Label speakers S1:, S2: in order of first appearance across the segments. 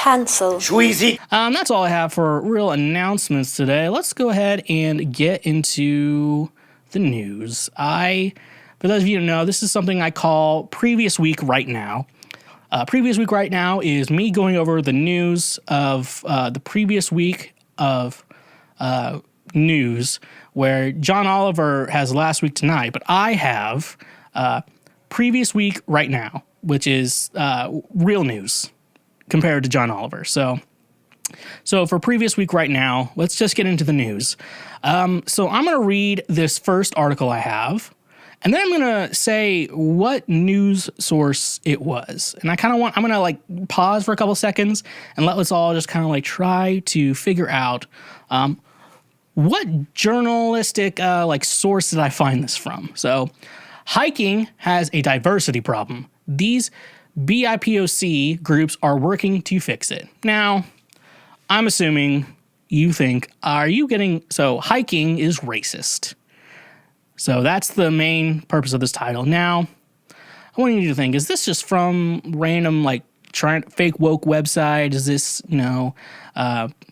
S1: Cancel.
S2: Schweezy.
S3: That's all I have for real announcements today. Let's go ahead and get into the news. For those of you who know, this is something I call Previous Week Right Now. Previous Week Right Now is me going over the news of the previous week of news, where John Oliver has Last Week Tonight, but I have Previous Week Right Now, which is real news compared to John Oliver. So for Previous Week Right Now, let's just get into the news. So I'm going to read this first article I have, and then I'm going to say what news source it was. And I'm going to like pause for a couple seconds and let us all just kind of like try to figure out what journalistic like source did I find this from. So hiking has a diversity problem. These BIPOC groups are working to fix it. Now, I'm assuming you think, so hiking is racist. So that's the main purpose of this title. Now, I want you to think, is this just from random, like, fake woke website? Is this,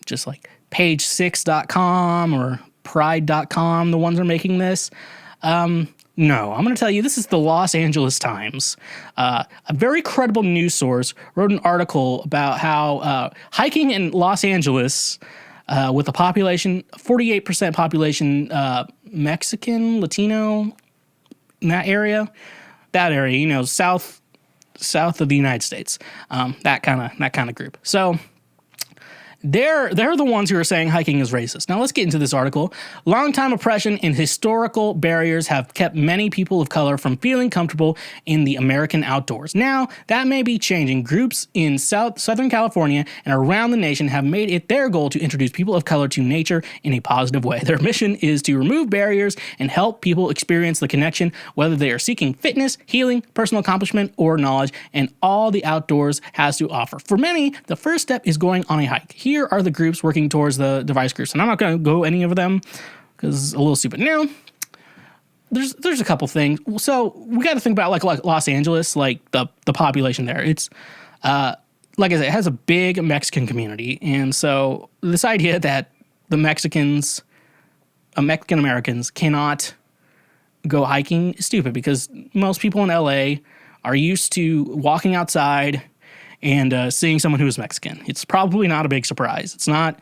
S3: just like page6.com or pride.com, the ones that are making this? No, I'm going to tell you, this is the Los Angeles Times. A very credible news source wrote an article about how hiking in Los Angeles, with a population, 48% population, Mexican, Latino, in that area, south of the United States, that kind of group. So they're the ones who are saying hiking is racist. Now let's get into this article. Longtime oppression and historical barriers have kept many people of color from feeling comfortable in the American outdoors. Now, that may be changing. Groups in Southern California and around the nation have made it their goal to introduce people of color to nature in a positive way. Their mission is to remove barriers and help people experience the connection, whether they are seeking fitness, healing, personal accomplishment, or knowledge, and all the outdoors has to offer. For many, the first step is going on a hike. Here are the groups working towards the device groups, and I'm not going to go any of them because it's a little stupid. Now, there's a couple things. So we got to think about like Los Angeles, like the population there. It's like I said, it has a big Mexican community, and so this idea that the Mexican Americans cannot go hiking is stupid because most people in LA are used to walking outside and seeing someone who is Mexican. It's probably not a big surprise. It's not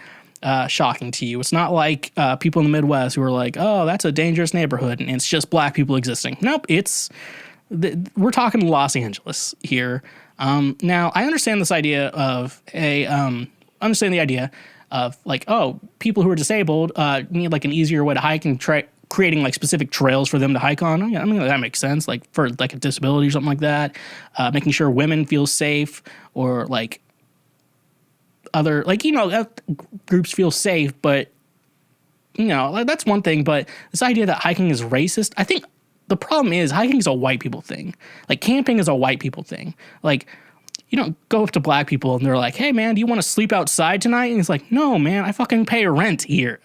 S3: shocking to you. It's not like people in the Midwest who are like, oh, that's a dangerous neighborhood, and it's just black people existing. Nope, we're talking Los Angeles here. Now, I understand this idea of understand the idea of like, oh, people who are disabled need like an easier way to hike and creating like specific trails for them to hike on. I mean, that makes sense. Like for like a disability or something like that, making sure women feel safe or like other, like, groups feel safe, but like, that's one thing. But this idea that hiking is racist, I think the problem is hiking is a white people thing. Like camping is a white people thing. Like, you don't go up to black people and they're like, hey, man, do you want to sleep outside tonight? And it's like, no, man, I fucking pay rent here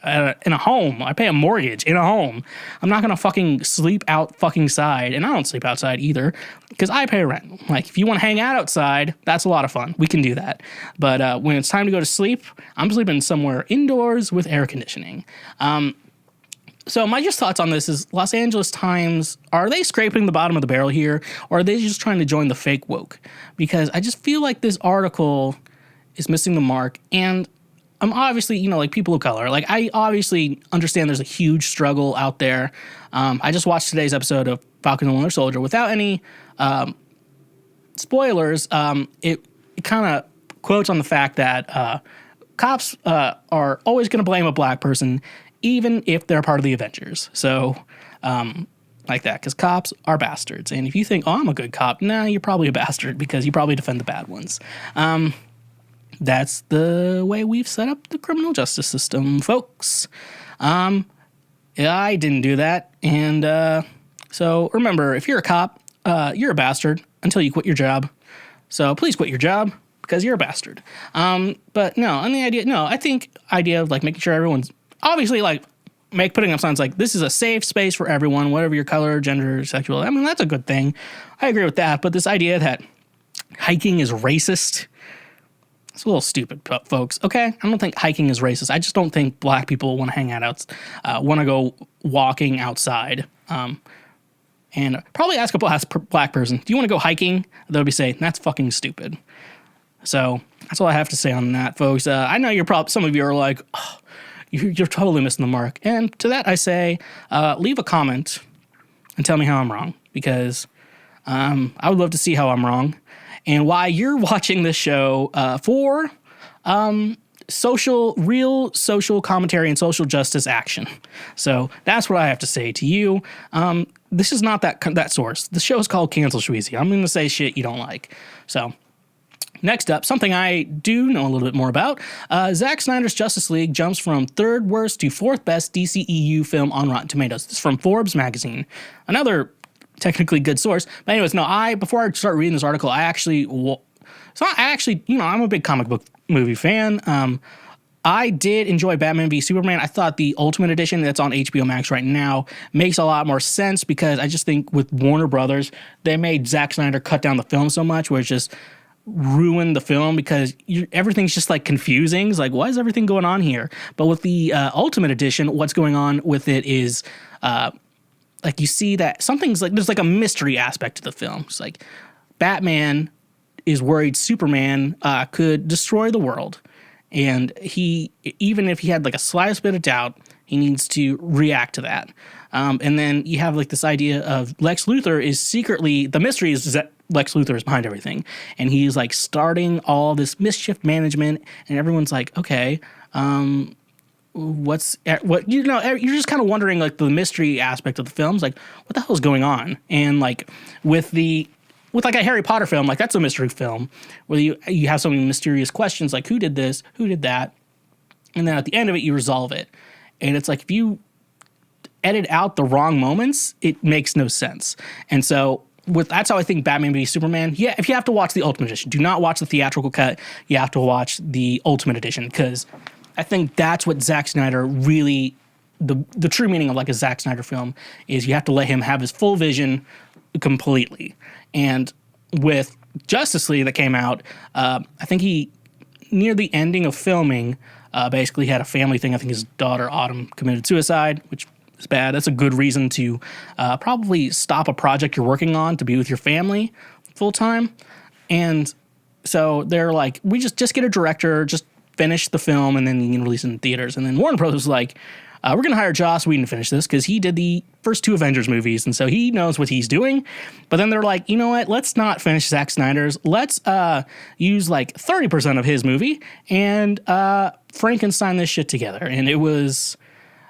S3: in a home. I pay a mortgage in a home. I'm not going to fucking sleep out fucking side. And I don't sleep outside either because I pay rent. Like, if you want to hang out outside, that's a lot of fun. We can do that. But when it's time to go to sleep, I'm sleeping somewhere indoors with air conditioning. So my just thoughts on this is Los Angeles Times, are they scraping the bottom of the barrel here, or are they just trying to join the fake woke? Because I just feel like this article is missing the mark, and I'm obviously, like people of color, like I obviously understand there's a huge struggle out there. I just watched today's episode of Falcon and the Winter Soldier without any spoilers. It kind of quotes on the fact that cops are always going to blame a black person, even if they're part of the Avengers. So, like that, because cops are bastards. And if you think, oh, I'm a good cop, nah, you're probably a bastard because you probably defend the bad ones. That's the way we've set up the criminal justice system, folks. I didn't do that. And so remember, if you're a cop, you're a bastard until you quit your job. So please quit your job because you're a bastard. But no, I think idea of like making sure everyone's obviously, like, putting up signs like, this is a safe space for everyone, whatever your color, gender, sexual. I mean, that's a good thing. I agree with that. But this idea that hiking is racist, It's a little stupid, folks. Okay, I don't think hiking is racist. I just don't think black people want to hang out, want to go walking outside. And probably ask a black person, do you want to go hiking? They'll be saying, that's fucking stupid. So that's all I have to say on that, folks. I know some of you are like, oh, you're totally missing the mark. And to that I say, leave a comment and tell me how I'm wrong, because I would love to see how I'm wrong and why you're watching this show for real social commentary and social justice action. So that's what I have to say to you. This is not that source. The show is called Cancel Schweezy. I'm going to say shit you don't like. So next up, something I do know a little bit more about. Zack Snyder's Justice League jumps from third worst to fourth best DCEU film on Rotten Tomatoes. This is from Forbes magazine. Another technically good source. But anyways, no, before I start reading this article, I'm a big comic book movie fan. I did enjoy Batman v Superman. I thought the Ultimate Edition that's on HBO Max right now makes a lot more sense, because I just think with Warner Brothers, they made Zack Snyder cut down the film so much where it's just ruined the film, because everything's just like confusing. It's like, why is everything going on here? But with the Ultimate Edition, what's going on with it is like you see that something's like, there's like a mystery aspect to the film. It's like Batman is worried Superman could destroy the world. And even if he had like a slightest bit of doubt, he needs to react to that. And then you have like this idea of Lex Luthor is secretly, the mystery is that Lex Luthor is behind everything. And he's like starting all this mischief management, and everyone's like, okay, you're just kind of wondering like the mystery aspect of the films, like what the hell is going on? And like with like a Harry Potter film, like that's a mystery film where you have so many mysterious questions, like who did this, who did that, and then at the end of it you resolve it. And it's like if you edit out the wrong moments, it makes no sense. And so that's how I think Batman v Superman. Yeah, if you have to watch the Ultimate Edition, do not watch the theatrical cut. You have to watch the Ultimate Edition, because I think that's what Zack Snyder really, the true meaning of like a Zack Snyder film is you have to let him have his full vision completely. And with Justice League that came out, I think he, near the ending of filming, basically had a family thing. I think his daughter Autumn committed suicide, which is bad. That's a good reason to probably stop a project you're working on to be with your family full time. And so they're like, we just get a director, just finish the film, and then you can release it in theaters. And then Warner Bros. Was like, we're going to hire Joss Whedon to finish this, because he did the first two Avengers movies, and so he knows what he's doing. But then they're like, you know what? Let's not finish Zack Snyder's. Let's use like 30% of his movie and Frankenstein this shit together. And it was...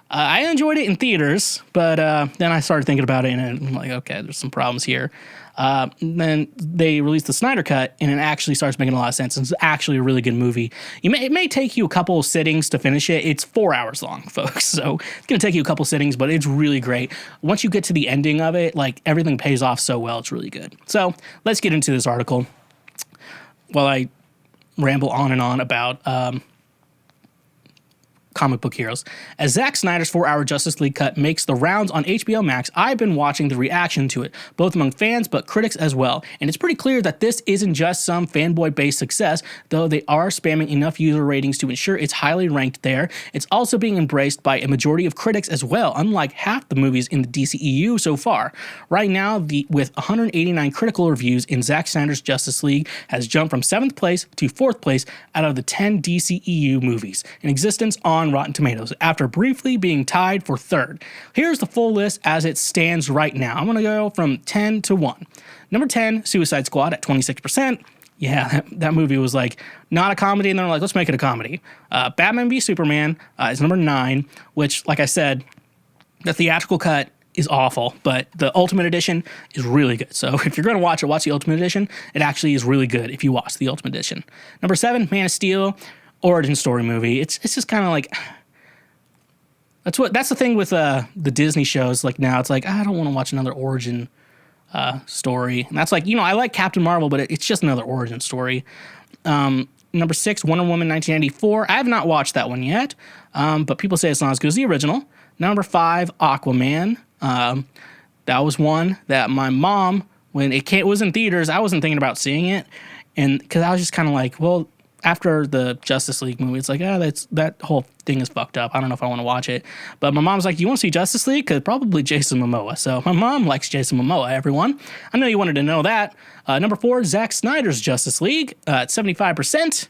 S3: I enjoyed it in theaters, but then I started thinking about it, and I'm like, okay, there's some problems here. Then they released the Snyder Cut, and it actually starts making a lot of sense. It's actually a really good movie. It may take you a couple of sittings to finish it. It's 4 hours long, folks, so it's going to take you a couple sittings, but it's really great. Once you get to the ending of it, like, everything pays off so well. It's really good. So let's get into this article while I ramble on and on about comic book heroes. As Zack Snyder's 4-hour Justice League cut makes the rounds on HBO Max, I've been watching the reaction to it, both among fans but critics as well. And it's pretty clear that this isn't just some fanboy-based success, though they are spamming enough user ratings to ensure it's highly ranked there. It's also being embraced by a majority of critics as well, unlike half the movies in the DCEU so far. Right now, with 189 critical reviews in Zack Snyder's Justice League has jumped from 7th place to 4th place out of the 10 DCEU movies in existence on Rotten Tomatoes, after briefly being tied for 3rd. Here's the full list as it stands right now. I'm going to go from 10 to 1. Number 10, Suicide Squad at 26%. Yeah, that movie was like not a comedy, and they're like, let's make it a comedy. Batman v Superman is number 9, which, like I said, the theatrical cut is awful, but the Ultimate Edition is really good. So if you're going to watch it, watch the Ultimate Edition. It actually is really good if you watch the Ultimate Edition. Number 7, Man of Steel. Origin story movie. It's just kind of like, that's the thing with the Disney shows. Like now, it's like I don't want to watch another origin story, and that's like, I like Captain Marvel, but it's just another origin story. Number 6, Wonder Woman 1984. I have not watched that one yet, but people say it's not as good as the original. Number 5, Aquaman. That was one that my mom, when it was in theaters, I wasn't thinking about seeing it, and because I was just kind of like, well, after the Justice League movie, it's like, that whole thing is fucked up. I don't know if I want to watch it. But my mom's like, you want to see Justice League? Because probably Jason Momoa. So my mom likes Jason Momoa, everyone. I know you wanted to know that. Number 4, Zack Snyder's Justice League at 75%.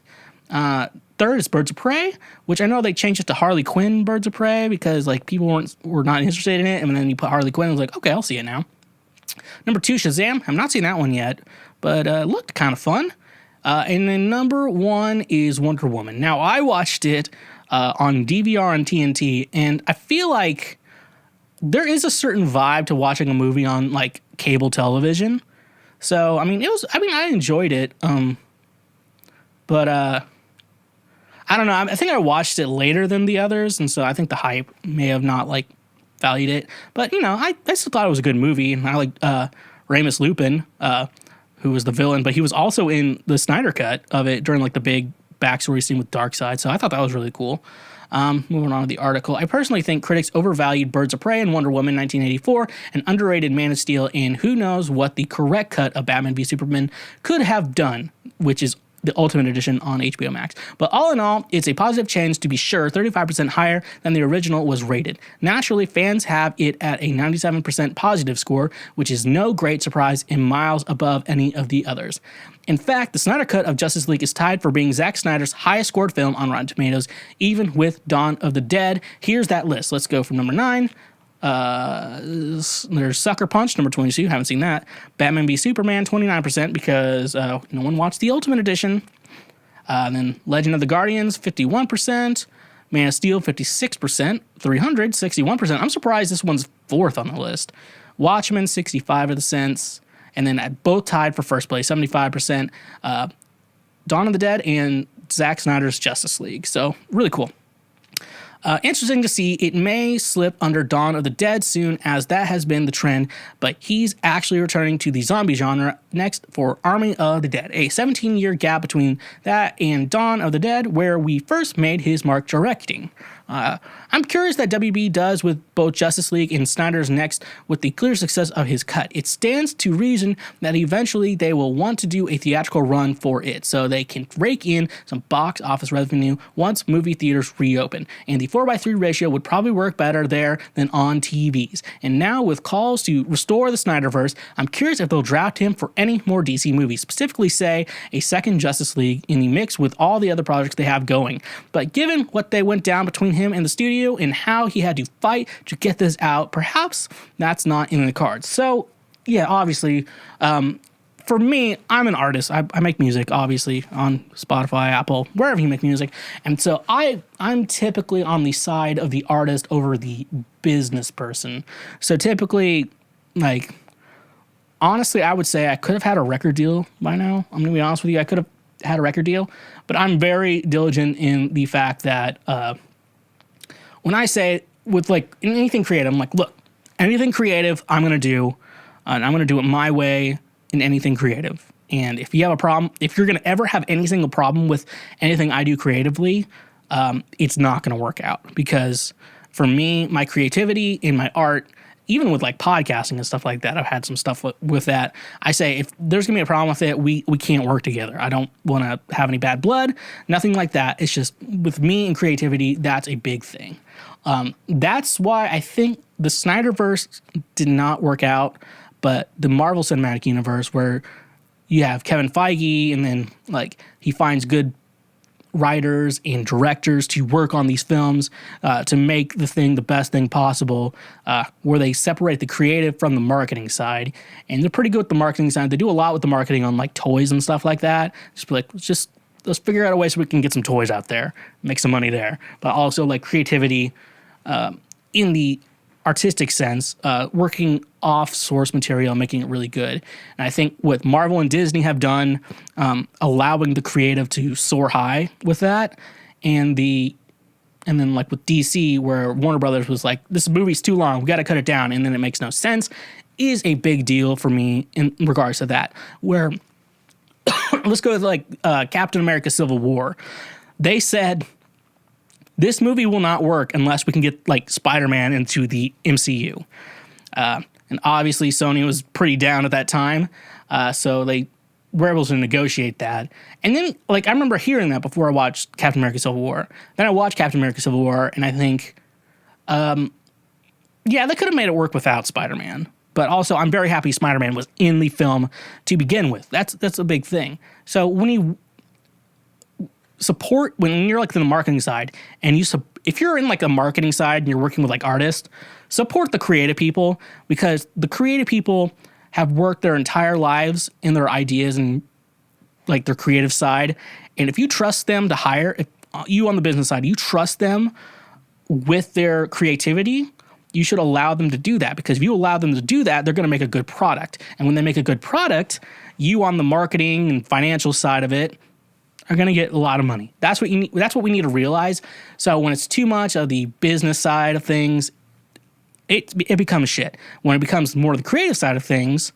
S3: Third is Birds of Prey, which I know they changed it to Harley Quinn Birds of Prey because like people were not interested in it. And then you put Harley Quinn and was like, okay, I'll see it now. Number 2, Shazam. I've not seen that one yet, but looked kind of fun. And then number 1 is Wonder Woman. Now, I watched it on DVR on TNT, and I feel like there is a certain vibe to watching a movie on like cable television. So, I I enjoyed it. But I don't know. I think I watched it later than the others, and so I think the hype may have not like valued it. But I still thought it was a good movie, and I like Remus Lupin, who was the villain, but he was also in the Snyder cut of it during like the big backstory scene with Darkseid. So I thought that was really cool. Moving on to the article. I personally think critics overvalued Birds of Prey and Wonder Woman 1984 and underrated Man of Steel, and who knows what the correct cut of Batman v Superman could have done, which is the Ultimate Edition on HBO Max. But all in all, it's a positive change to be sure, 35% higher than the original was rated. Naturally, fans have it at a 97% positive score, which is no great surprise and miles above any of the others. In fact, the Snyder Cut of Justice League is tied for being Zack Snyder's highest scored film on Rotten Tomatoes, even with Dawn of the Dead. Here's that list. Let's go from number 9. There's Sucker Punch, number 22. Haven't seen that. Batman v Superman, 29%, because no one watched the Ultimate Edition. Then Legend of the Guardians, 51%. Man of Steel, 56%. 300, 61%. I'm surprised this one's 4th on the list. Watchmen, 65%. And then both tied for first place, 75%. Dawn of the Dead and Zack Snyder's Justice League. So really cool. Interesting to see. It may slip under Dawn of the Dead soon, as that has been the trend, but he's actually returning to the zombie genre next for Army of the Dead, a 17-year gap between that and Dawn of the Dead, where we first made his mark directing. I'm curious that WB does with both Justice League and Snyder's next with the clear success of his cut. It stands to reason that eventually they will want to do a theatrical run for it so they can rake in some box office revenue once movie theaters reopen. And the 4:3 ratio would probably work better there than on TVs. And now with calls to restore the Snyderverse, I'm curious if they'll draft him for any more DC movies, specifically say a second Justice League in the mix with all the other projects they have going. But given what they went down between him and the studio and how he had to fight to get this out, perhaps that's not in the cards. So yeah, obviously, for me, I'm an artist. I make music, obviously, on Spotify, Apple, wherever you make music. And so I'm typically on the side of the artist over the business person. So typically, like, honestly, I would say I could have had a record deal by now. I'm going to be honest with you. I could have had a record deal. But I'm very diligent in the fact that when I say with like anything creative, I'm like, look, anything creative I'm going to do, and I'm going to do it my way in anything creative. And if you have a problem, if you're going to ever have any single problem with anything I do creatively, it's not going to work out. Because for me, my creativity in my art, even with like podcasting and stuff like that, I've had some stuff with that. I say, if there's going to be a problem with it, we can't work together. I don't want to have any bad blood, nothing like that. It's just with me and creativity, that's a big thing. That's why I think the Snyderverse did not work out, but the Marvel Cinematic Universe, where you have Kevin Feige and then like he finds good writers and directors to work on these films to make the thing the best thing possible, where they separate the creative from the marketing side. And they're pretty good with the marketing side. They do a lot with the marketing on like toys and stuff like that. Just be like, let's figure out a way so we can get some toys out there, make some money there. But also like creativity in the artistic sense, working off source material, making it really good. And I think what Marvel and Disney have done, allowing the creative to soar high with that, and then like with DC, where Warner Brothers was like, this movie's too long, we got to cut it down, and then it makes no sense, is a big deal for me in regards to that. Where let's go with like Captain America: Civil War. They said, this movie will not work unless we can get like Spider-Man into the MCU. And obviously Sony was pretty down at that time. So they were able to negotiate that. And then, like, I remember hearing that before I watched Captain America Civil War. Then I watched Captain America Civil War, and I think, yeah, they could have made it work without Spider-Man. But also, I'm very happy Spider-Man was in the film to begin with. That's a big thing. So when you support, when you're like in the marketing side, and if you're in like the marketing side and you're working with like artists, support the creative people, because the creative people have worked their entire lives in their ideas and like their creative side. And if you trust them to hire, if you on the business side, you trust them with their creativity, you should allow them to do that, because if you allow them to do that, they're going to make a good product. And when they make a good product, you on the marketing and financial side of it are going to get a lot of money. That's what you need. That's what we need to realize. So when it's too much of the business side of things, it becomes shit. When it becomes more the creative side of things,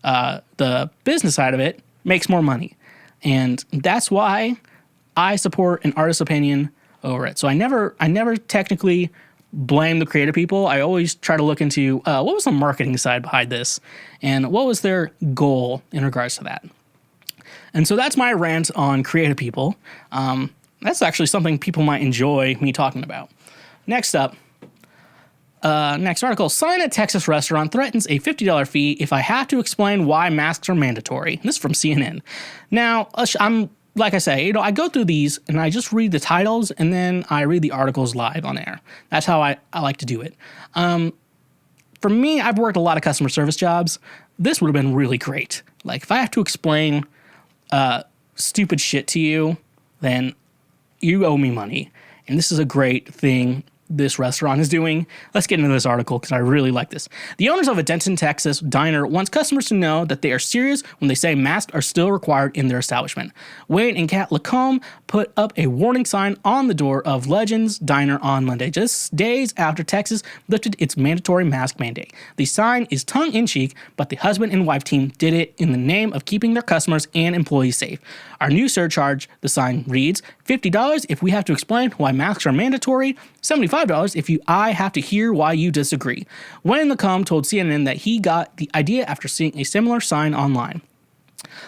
S3: the business side of it makes more money. And that's why I support an artist's opinion over it. So I never technically blame the creative people. I always try to look into what was the marketing side behind this and what was their goal in regards to that. And so that's my rant on creative people. That's actually something people might enjoy me talking about. Next up, next article, sign at Texas restaurant threatens a $50 fee if I have to explain why masks are mandatory. This is from CNN. Now, I'm like I say, I go through these and I just read the titles and then I read the articles live on air. That's how I like to do it. For me, I've worked a lot of customer service jobs. This would have been really great. Like, if I have to explain stupid shit to you, then you owe me money. And this is a great thing this restaurant is doing. Let's get into this article because I really like this. The owners of a Denton, Texas diner wants customers to know that they are serious when they say masks are still required in their establishment. Wayne and Kat Lacombe put up a warning sign on the door of Legends Diner on Monday, just days after Texas lifted its mandatory mask mandate. The sign is tongue-in-cheek, but the husband and wife team did it in the name of keeping their customers and employees safe. Our new surcharge, the sign reads, $50 if we have to explain why masks are mandatory, $75 if I have to hear why you disagree. Wayne Lacombe told CNN that he got the idea after seeing a similar sign online.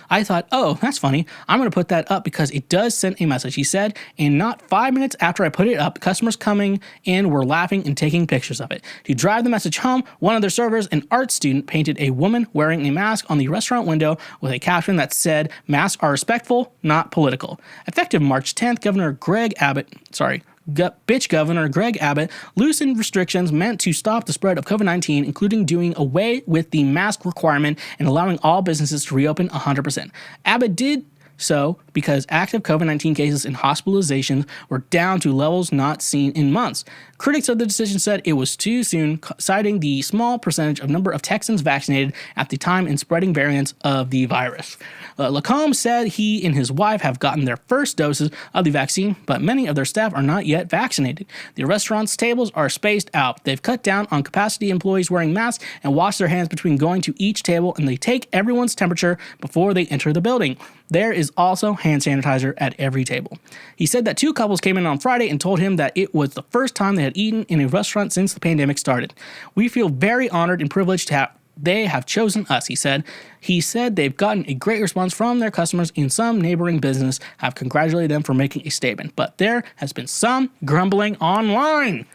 S3: I thought, oh, that's funny. I'm going to put that up because it does send a message, he said. And not 5 minutes after I put it up, customers coming in were laughing and taking pictures of it. To drive the message home, one of their servers, an art student, painted a woman wearing a mask on the restaurant window with a caption that said, "Masks are respectful, not political." Effective March 10th, Governor Greg Abbott loosened restrictions meant to stop the spread of COVID-19, including doing away with the mask requirement and allowing all businesses to reopen 100%. Abbott did so because active COVID-19 cases and hospitalizations were down to levels not seen in months. Critics of the decision said it was too soon, citing the small percentage of number of Texans vaccinated at the time and spreading variants of the virus. Lacombe said he and his wife have gotten their first doses of the vaccine, but many of their staff are not yet vaccinated. The restaurant's tables are spaced out. They've cut down on capacity employees wearing masks and wash their hands between going to each table, and they take everyone's temperature before they enter the building. There is also hand sanitizer at every table. He said that two couples came in on Friday and told him that it was the first time they had eaten in a restaurant since the pandemic started. "We feel very honored and privileged to have they have chosen us," he said. He said they've gotten a great response from their customers, and some neighboring business have congratulated them for making a statement. But there has been some grumbling online.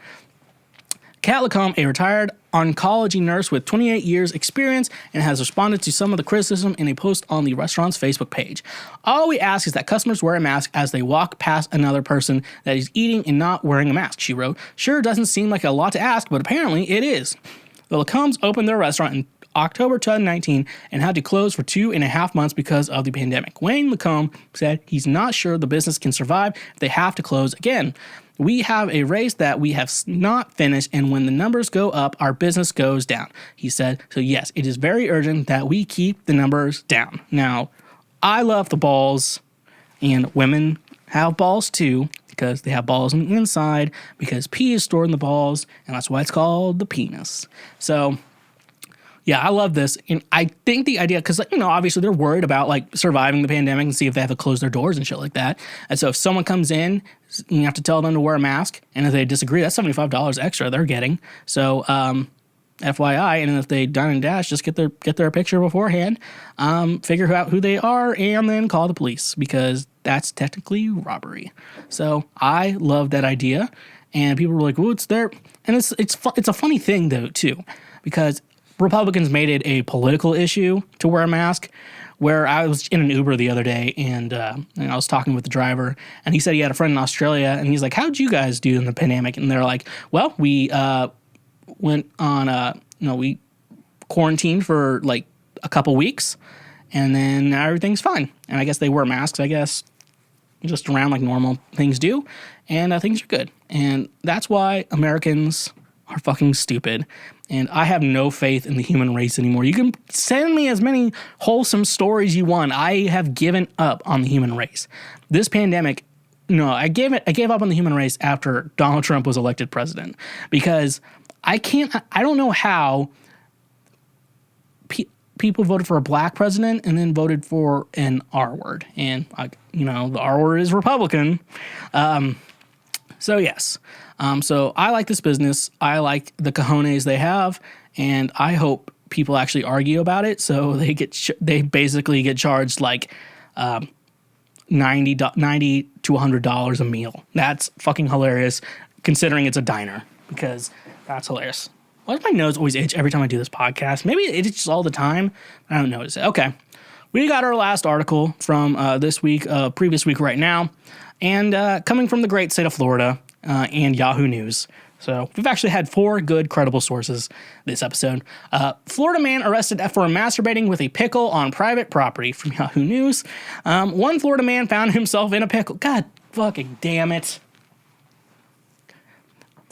S3: Kat Lacombe, a retired oncology nurse with 28 years experience, and has responded to some of the criticism in a post on the restaurant's Facebook page. "All we ask is that customers wear a mask as they walk past another person that is eating and not wearing a mask," she wrote. "Sure, doesn't seem like a lot to ask, but apparently it is." The Lacombes opened their restaurant in October 2019 and had to close for 2.5 months because of the pandemic. Wayne Lacombe said he's not sure the business can survive if they have to close again. "We have a race that we have not finished, and when the numbers go up, our business goes down," he said. So yes, it is very urgent that we keep the numbers down. Now, I love the balls, and women have balls too, because they have balls on the inside, because pee is stored in the balls, and that's why it's called the penis. So yeah, I love this. And I think the idea, because, obviously they're worried about, surviving the pandemic and see if they have to close their doors and shit like that. And so if someone comes in, you have to tell them to wear a mask. And if they disagree, that's $75 extra they're getting. So, FYI, and if they dine and dash, just get their picture beforehand, figure out who they are, and then call the police, because that's technically robbery. So I love that idea, and people were like, "Well, it's there," and it's a funny thing though too, because Republicans made it a political issue to wear a mask. Where I was in an Uber the other day, and I was talking with the driver, and he said he had a friend in Australia, and he's like, "How'd you guys do in the pandemic?" And they're like, "Well, we went on we quarantined for like a couple weeks, and then now everything's fine." And I guess they wear masks, I guess, just around like normal things do, and things are good. And that's why Americans are fucking stupid. And I have no faith in the human race anymore. You can send me as many wholesome stories you want. I have given up on the human race. This pandemic, no, I gave up on the human race after Donald Trump was elected president, because I don't know how people voted for a black president and then voted for an R word. And, the R word is Republican. So yes. So I like this business. I like the cojones they have, and I hope people actually argue about it. So they basically get charged like $90 to $100 a meal. That's fucking hilarious, considering it's a diner, because that's hilarious. Why does my nose always itch every time I do this podcast? Maybe it itches all the time. I don't notice it. Okay. We got our last article from this week, previous week right now, and coming from the great state of Florida and Yahoo News. So we've actually had 4 good, credible sources this episode. Florida man arrested for masturbating with a pickle on private property, from Yahoo News. One Florida man found himself in a pickle. God fucking damn it.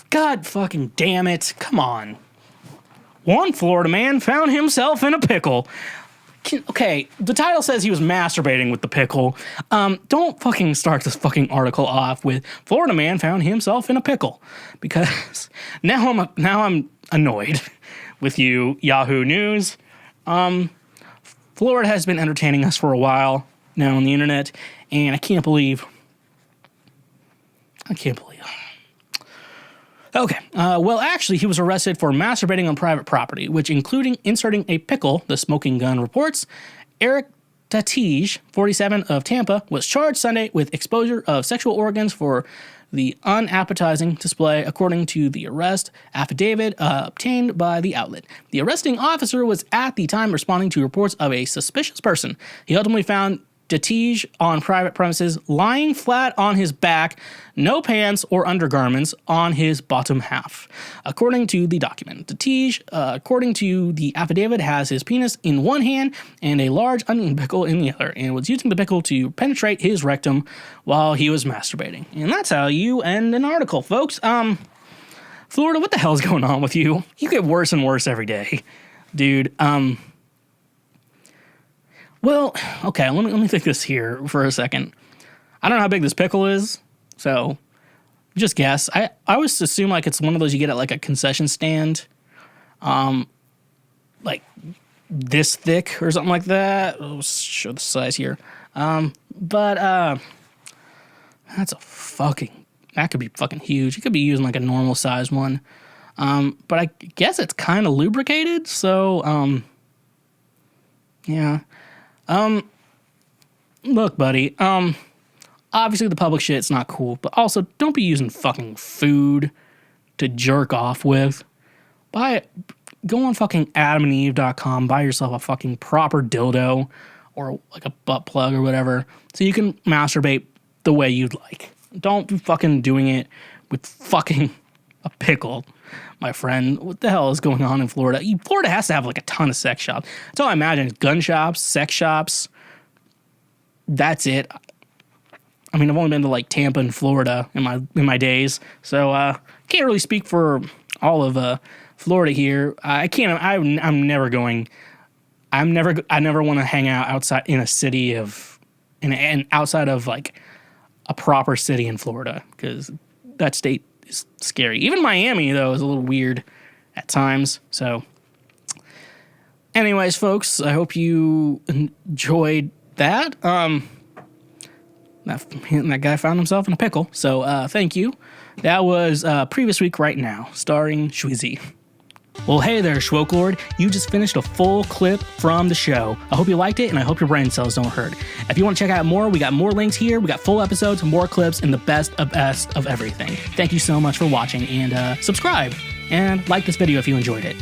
S3: God fucking damn it. Come on. One Florida man found himself in a pickle. Okay, the title says he was masturbating with the pickle. Don't fucking start this fucking article off with Florida man found himself in a pickle, because now I'm annoyed with you, Yahoo News. Florida has been entertaining us for a while now on the internet, and I can't believe. Okay, well, actually, he was arrested for masturbating on private property, which including inserting a pickle, the smoking gun reports. Eric Tatij, 47, of Tampa, was charged Sunday with exposure of sexual organs for the unappetizing display, according to the arrest affidavit obtained by the outlet. The arresting officer was at the time responding to reports of a suspicious person. He ultimately found Tatij on private premises, lying flat on his back, no pants or undergarments on his bottom half. According to the document, Tatij, according to the affidavit, has his penis in one hand and a large onion pickle in the other, and was using the pickle to penetrate his rectum while he was masturbating. And that's how you end an article, folks. Florida, what the hell is going on with you? You get worse and worse every day, dude. Well, okay, let me think this here for a second. I don't know how big this pickle is, so just guess. I always assume like it's one of those you get at like a concession stand, like this thick or something like that. I'll show the size here. But that could be fucking huge. You could be using like a normal size one. But I guess it's kind of lubricated, so yeah. Look, buddy, obviously the public shit's not cool, but also don't be using fucking food to jerk off with. Go on fucking adamandeve.com, buy yourself a fucking proper dildo or like a butt plug or whatever, so you can masturbate the way you'd like. Don't be fucking doing it with fucking a pickle, my friend. What the hell is going on in Florida? Florida has to have like a ton of sex shops. That's all I imagine. Gun shops, sex shops. That's it. I mean, I've only been to like Tampa and Florida in my days, so can't really speak for all of Florida here. I can't. I'm never going. I never want to hang out outside in a city and outside of like a proper city in Florida, because that state is scary. Even Miami, though, is a little weird at times. So, anyways, folks, I hope you enjoyed that. That guy found himself in a pickle. So, thank you. That was Previous Week Right Now, starring Schweezy. Well, hey there, Schwokelord. You just finished a full clip from the show. I hope you liked it, and I hope your brain cells don't hurt. If you want to check out more, we got more links here. We got full episodes, more clips, and the best of everything. Thank you so much for watching, and subscribe, and like this video if you enjoyed it.